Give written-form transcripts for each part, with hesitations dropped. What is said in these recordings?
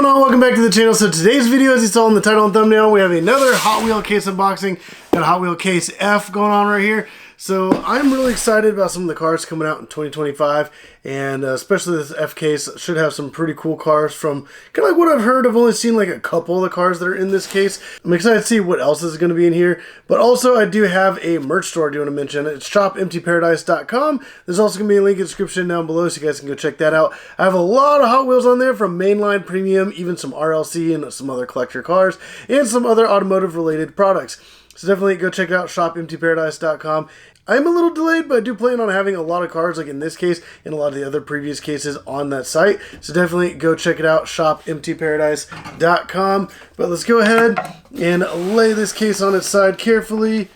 going on? Welcome back to the channel. So today's video, as you saw in the title and thumbnail, we have another Hot Wheel case unboxing. Got a Hot Wheel Case F going on right here. So I'm really excited about some of the cars coming out in 2025, and especially this F case should have some pretty cool cars from kind of like what I've heard. I've only seen like a couple of the cars that are in this case. I'm excited to see what else is going to be in here, but also I do have a merch store I do want to mention. It's shopemptyparadise.com. There's also going to be a link in the description down below so you guys can go check that out. I have a lot of Hot Wheels on there, from mainline, premium, even some RLC and some other collector cars, and some other automotive related products. So definitely go check it out, shopemptyparadise.com. I'm a little delayed, but I do plan on having a lot of cars, like in this case, and a lot of the other previous cases on that site. So definitely go check it out, shopemptyparadise.com. But let's go ahead and lay this case on its side carefully,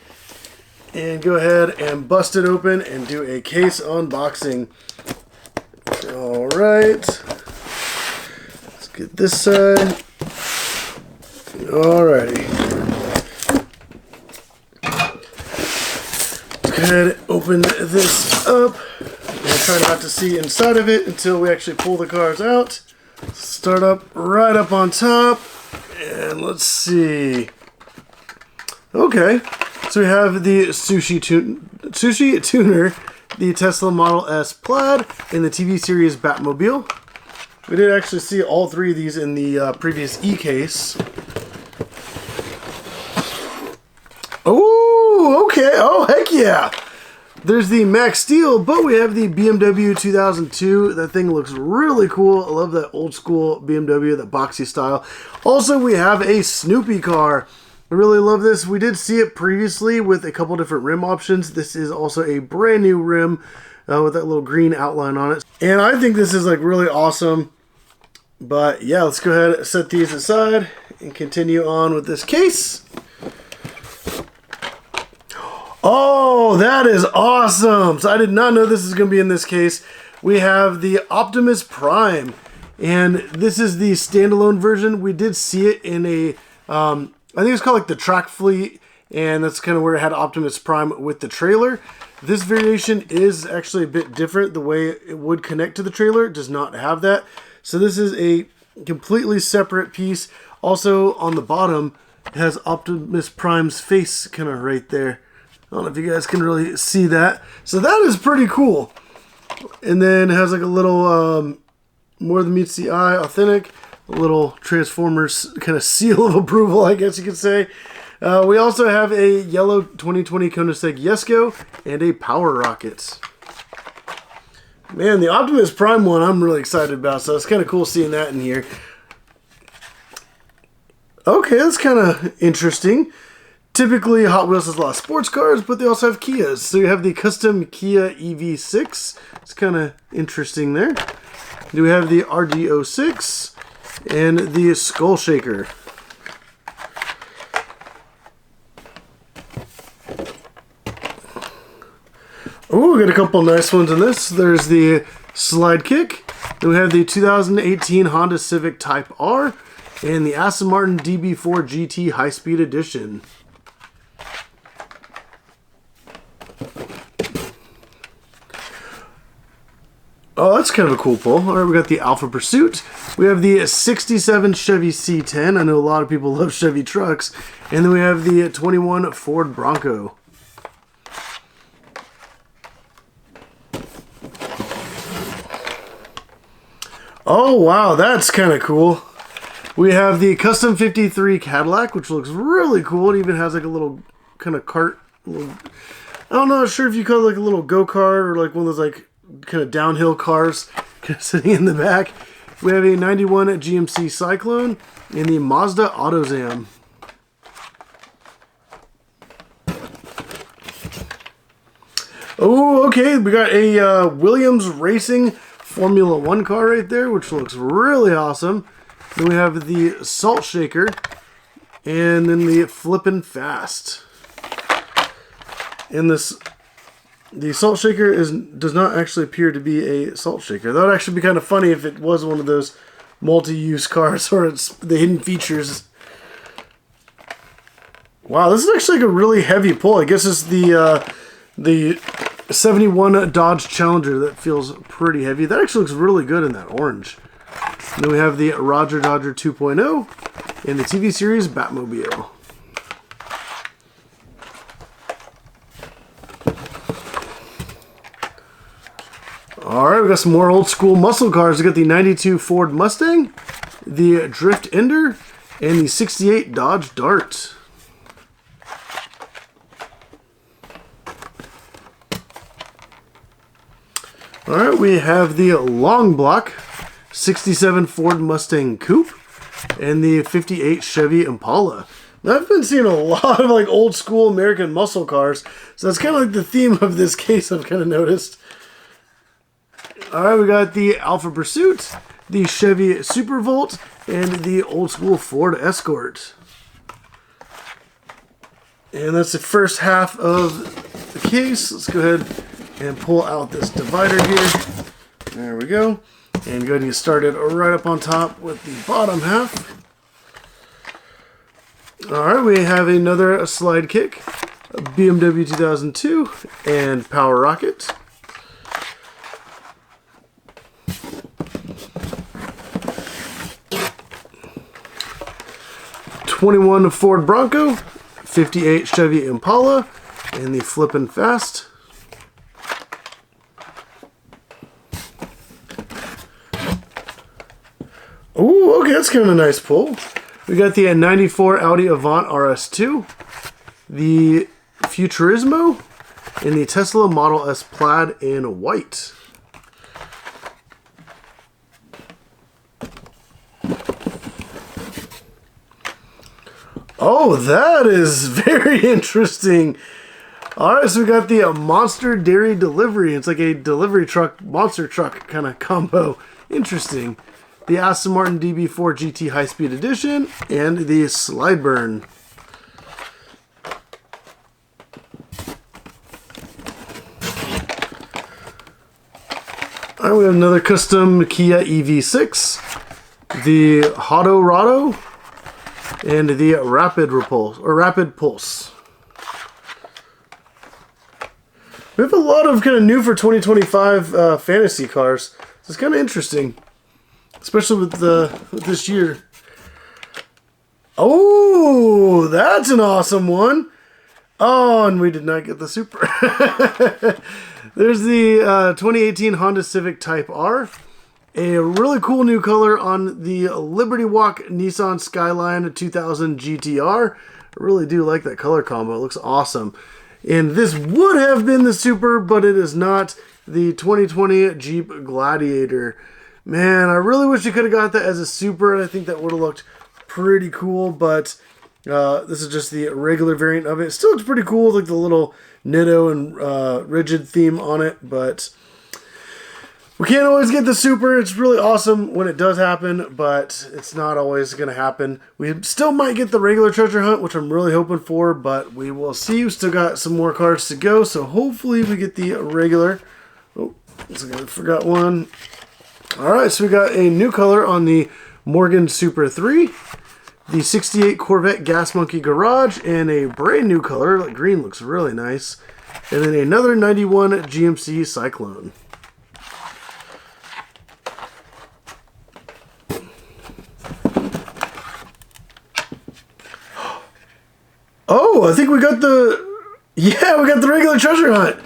and go ahead and bust it open and do a case unboxing. All right. Let's get this side. Alrighty. Go ahead and open this up and try not to see inside of it until we actually pull the cars out. Start up right up on top, and let's see. Okay, so we have the Sushi Tuner, the Tesla Model S Plaid, and the TV series Batmobile. We did actually see all three of these in the previous e-case. Oh, okay. Oh, heck yeah. There's the Max Steel, but we have the BMW 2002. That thing looks really cool. I love that old school BMW, that boxy style. Also, we have a Snoopy car. I really love this. We did see it previously with a couple different rim options. This is also a brand new rim with that little green outline on it. And I think this is like really awesome. But yeah, let's go ahead and set these aside and continue on with this case. Oh, that is awesome. So I did not know this is going to be in this case. We have the Optimus Prime, and this is the standalone version. We did see it in a, I think it's called like the Track Fleet, and that's kind of where it had Optimus Prime with the trailer. This variation is actually a bit different. The way it would connect to the trailer, it does not have that. So this is a completely separate piece. Also on the bottom, it has Optimus Prime's face kind of right there. I don't know if you guys can really see that. So that is pretty cool. And then it has like a little more than meets the eye, authentic, a little Transformers kind of seal of approval, I guess you could say. We also have a yellow 2020 Koenigsegg Jesko and a Power Rocket. Man, the Optimus Prime one I'm really excited about, so it's kind of cool seeing that in here. Okay, that's kind of interesting. Typically, Hot Wheels has a lot of sports cars, but they also have Kias. So you have the custom Kia EV6. It's kind of interesting there. Do we have the RD06 and the Skull Shaker. Oh, we got a couple nice ones in this. There's the Slide Kick. Then we have the 2018 Honda Civic Type R and the Aston Martin DB4 GT High Speed Edition. Oh, that's kind of a cool pull. All right, we got the Alpha Pursuit. We have the 67 Chevy C10. I know a lot of people love Chevy trucks. And then we have the 21 Ford Bronco. Oh, wow, that's kind of cool. We have the Custom 53 Cadillac, which looks really cool. It even has like a little kind of cart. I don't know, sure if you call it like a little go-kart or like one of those like kind of downhill cars kind of sitting in the back. We have a 91 GMC Cyclone and the Mazda AutoZam. Oh, okay, we got a Williams Racing Formula 1 car right there, which looks really awesome. Then we have the Salt Shaker, and then the Flippin' Fast. And this, the Salt Shaker does not actually appear to be a salt shaker. That would actually be kind of funny if it was one of those multi-use cars or it's the hidden features. Wow, this is actually like a really heavy pull. I guess it's the 71 Dodge Challenger that feels pretty heavy. That actually looks really good in that orange. Then we have the Roger Dodger 2.0 and the TV series Batmobile. Alright, we got some more old school muscle cars. We got the 92 Ford Mustang, the Drift Ender, and the 68 Dodge Dart. Alright, we have the long block 67 Ford Mustang Coupe and the 58 Chevy Impala. Now, I've been seeing a lot of like old school American muscle cars, so that's kind of like the theme of this case, I've kind of noticed. Alright, we got the Alfa Pursuit, the Chevy Supervolt, and the old school Ford Escort. And that's the first half of the case. Let's go ahead and pull out this divider here. There we go. And go ahead and get started right up on top with the bottom half. Alright, we have another slide kick, a BMW 2002, and Power Rocket. '21 Ford Bronco, 58 Chevy Impala, and the Flippin' Fast. Ooh, okay, that's kind of a nice pull. We got the 94 Audi Avant RS2, the Futurismo, and the Tesla Model S Plaid in white. Oh, that is very interesting. Alright, so we got the Monster Dairy Delivery. It's like a delivery truck, monster truck kind of combo. Interesting. The Aston Martin DB4 GT High Speed Edition, and the Slideburn. Alright, we have another custom Kia EV6, the Hotwheels, and the Rapid Pulse. We have a lot of kind of new for 2025 fantasy cars. So it's kind of interesting. Especially with this year. Oh, that's an awesome one. Oh, and we did not get the Super. There's the 2018 Honda Civic Type R. A really cool new color on the Liberty Walk Nissan Skyline 2000 GTR. I really do like that color combo. It looks awesome. And this would have been the Super, but it is not. The 2020 Jeep Gladiator. Man, I really wish you could have got that as a Super, and I think that would have looked pretty cool, but this is just the regular variant of it. It still looks pretty cool, like the little Nitto and rigid theme on it, but we can't always get the Super. It's really awesome when it does happen, but it's not always going to happen. We still might get the regular treasure hunt, which I'm really hoping for, but we will see. We still got some more cards to go, so hopefully we get the regular. Oh, I forgot one. Alright, so we got a new color on the Morgan Super 3, the 68 Corvette Gas Monkey Garage, and a brand new color, like green looks really nice, and then another 91 GMC Cyclone. Oh, I think we got we got the regular treasure hunt.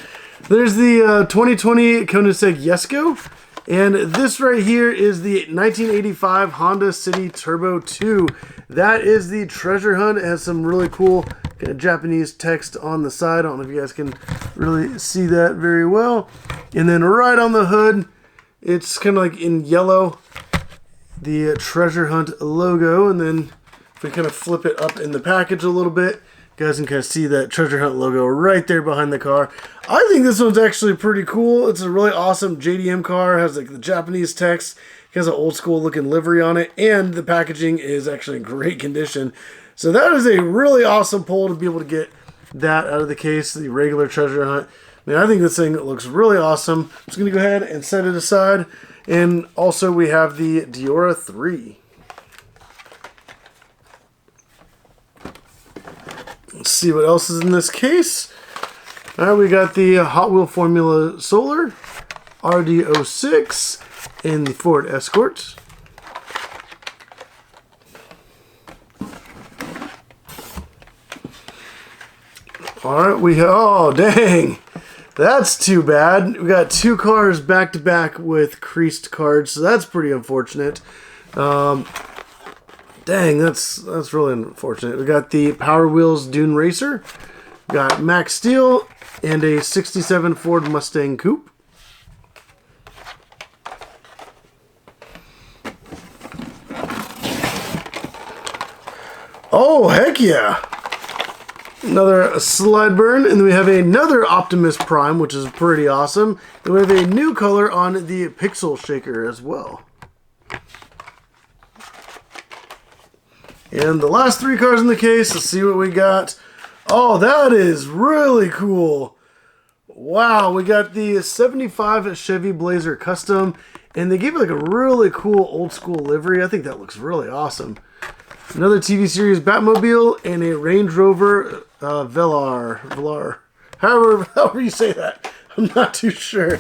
There's the 2020 Koenigsegg Jesko. And this right here is the 1985 Honda City Turbo 2. That is the treasure hunt. It has some really cool kind of Japanese text on the side. I don't know if you guys can really see that very well. And then right on the hood, it's kind of like in yellow, the treasure hunt logo. And then if we kind of flip it up in the package a little bit, you guys can kind of see that treasure hunt logo right there behind the car. I think this one's actually pretty cool. It's a really awesome JDM car. It has like the Japanese text. It has an old school looking livery on it. And the packaging is actually in great condition. So that is a really awesome pull to be able to get that out of the case. The regular treasure hunt. I mean, I think this thing looks really awesome. I'm just going to go ahead and set it aside. And also we have the Diora 3. Let's see what else is in this case. Alright, we got the Hot Wheel Formula Solar, RD06, and the Ford Escort. All right, oh, dang. That's too bad. We got 2 cars back to back with creased cards, so that's pretty unfortunate. Dang, that's really unfortunate. We got the Power Wheels Dune Racer, got Max Steel, and a 67 Ford Mustang Coupe. Oh, heck yeah! Another slide burn, and then we have another Optimus Prime, which is pretty awesome. And we have a new color on the Pixel Shaker as well. And the last 3 cars in the case, let's see what we got. Oh, that is really cool. Wow, we got the 75 Chevy Blazer Custom, and they gave it like a really cool old school livery. I think that looks really awesome. Another TV series Batmobile and a Range Rover Velar. However you say that. I'm not too sure.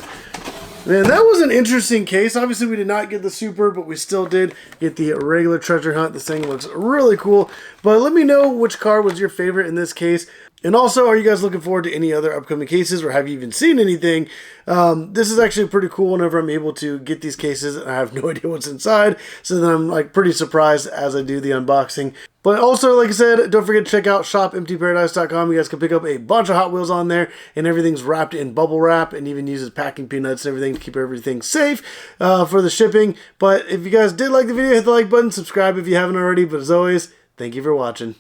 Man, that was an interesting case. Obviously, we did not get the Super, but we still did get the regular treasure hunt. This thing looks really cool. But let me know which car was your favorite in this case. And also, are you guys looking forward to any other upcoming cases, or have you even seen anything? This is actually pretty cool whenever I'm able to get these cases and I have no idea what's inside. So then I'm like pretty surprised as I do the unboxing. But also, like I said, don't forget to check out shopemptyparadise.com. You guys can pick up a bunch of Hot Wheels on there, and everything's wrapped in bubble wrap and even uses packing peanuts and everything to keep everything safe for the shipping. But if you guys did like the video, hit the like button, subscribe if you haven't already. But as always, thank you for watching.